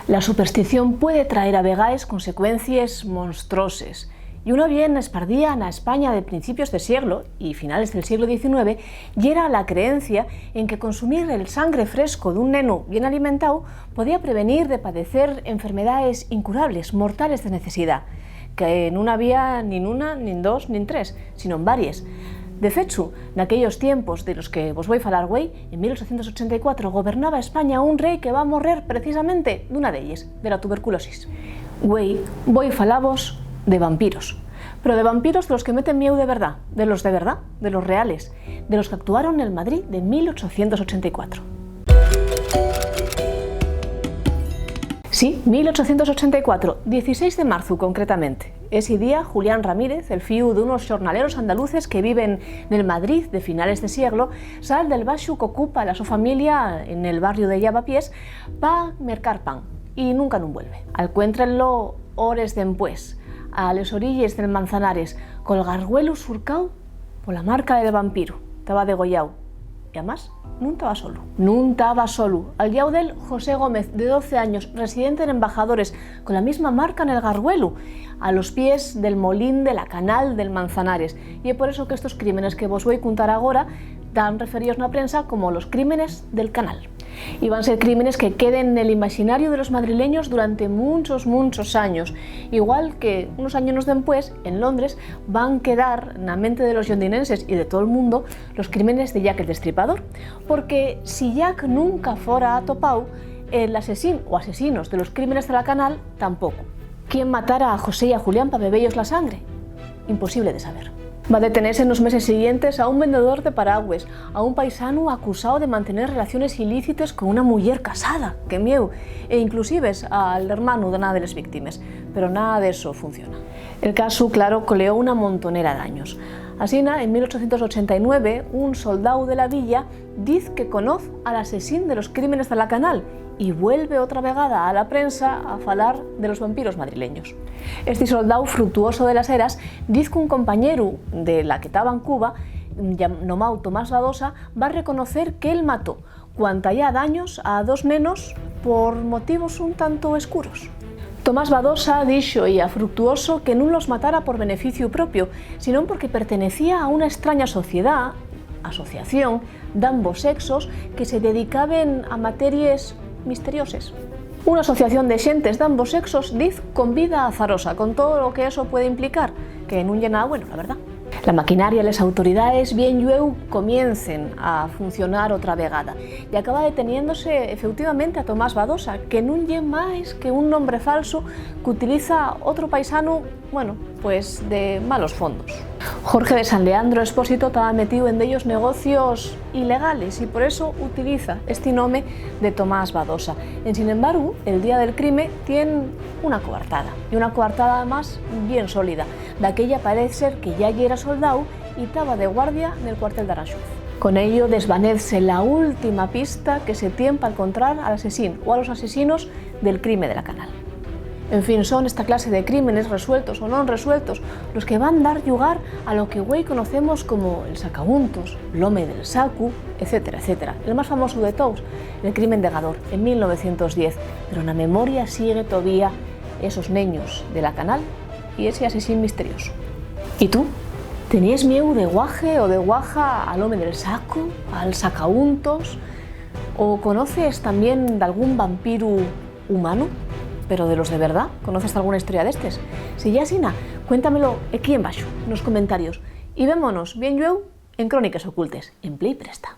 La superstición puede traer a vegades consecuencias monstruosas. Y una bien espardía na España de principios de siglo y finales del siglo XIX y era la creencia en que consumir el sangre fresco de un neno bien alimentado podía prevenir de padecer enfermedades incurables, mortales de necesidad, que no había ni una, ni dos, ni tres, sino en varias. De fechu, naquellos tiempos de los que vos voy a falar güey, en 1884 gobernaba España un rey que va a morrer precisamente d'una d'elles, de la tuberculosis. Güey, voy a falavos de vampiros, pero de vampiros de los que meten miedo de verdad, de los reales, de los que actuaron en el Madrid de 1884. Sí, 1884, 16 de marzo concretamente. Ese día, Julián Ramírez, el fiu de unos jornaleros andaluces que viven en el Madrid de finales de siglo, sal del baxu que ocupa la su familia en el barrio de Llavapiés pa mercar pan y nunca no vuelve. Alcuéntrenlo hores dempués, a les orilles del Manzanares, col garguelo surcao por la marca del vampiro. Estaba degollau. Y además, no estaba solo. No estaba solo. Al llau del José Gómez, de 12 años, residente en Embajadores, con la misma marca en el garguelo, a los pies del molín de la Canal del Manzanares. Y es por eso que estos crímenes que vos voy a contar ahora dan referidos na prensa como los crímenes del Canal. Y van a ser crímenes que queden en el imaginario de los madrileños durante muchos años. Igual que unos años después, en Londres, van a quedar en la mente de los londinenses y de todo el mundo los crímenes de Jack el Destripador. Porque si Jack nunca fuera atopado, el asesino o asesinos de los crímenes de la Canal tampoco. ¿Quién matara a José y a Julián para beberlos la sangre? Imposible de saber. Va a detenerse en los meses siguientes a un vendedor de paraguas, a un paisano acusado de mantener relaciones ilícitas con una mujer casada, que mieu, e inclusive al hermano de una de las víctimas, pero nada de eso funciona. El caso, claro, coleó una montonera de años. Así, en 1889, un soldado de la villa dice que conoce al asesino de los crímenes de la Canal y vuelve otra vegada a la prensa a falar de los vampiros madrileños. Este soldado fructuoso de las Heras dice que un compañero de la que estaba en Cuba, llamado Tomás Badosa, va a reconocer que él mató cuanta ya daños a dos nenos por motivos un tanto oscuros. Tomás Badosa dixo y a Fructuoso que non los matara por beneficio propio, sino porque pertenecía a una extraña asociación de ambos sexos que se dedicaban a materias misteriosas. Una asociación de xentes de ambos sexos diz con vida azarosa, con todo lo que eso puede implicar, que non lle nada bueno, la verdad. La maquinaria y las autoridades bien llueu comiencen a funcionar otra vegada y acaba deteniéndose efectivamente a Tomás Badosa, que non lle máis que un nombre falso que utiliza otro paisano, bueno, pues de malos fondos. Jorge de San Leandro Expósito estaba metido en ellos negocios ilegales y por eso utiliza este nombre de Tomás Badosa. Sin embargo, el día del crimen tiene una coartada, y una coartada además bien sólida. De aquella parece ser que ya era soldado y estaba de guardia en el cuartel de Aranjuez. Con ello desvanece la última pista que se tiene para encontrar al asesino o a los asesinos del crimen de la Canal. En fin, son esta clase de crímenes resueltos o no resueltos los que van a dar lugar a lo que hoy conocemos como el sacauntos, l'home del sacu, etcétera, etcétera. El más famoso de todos, el crimen de Gador, en 1910, pero en la memoria sigue todavía esos niños de la Canal y ese asesino misterioso. ¿Y tú? ¿Tenías miedo de guaje o de guaja al home del saco, al sacauntos? ¿O conoces también de algún vampiro humano? Pero de los de verdad, ¿conoces alguna historia de estos? Si ya sina, cuéntamelo aquí en baixo, en los comentarios. Y vémonos bien llueu en Crónicas Ocultes, en Play Presta.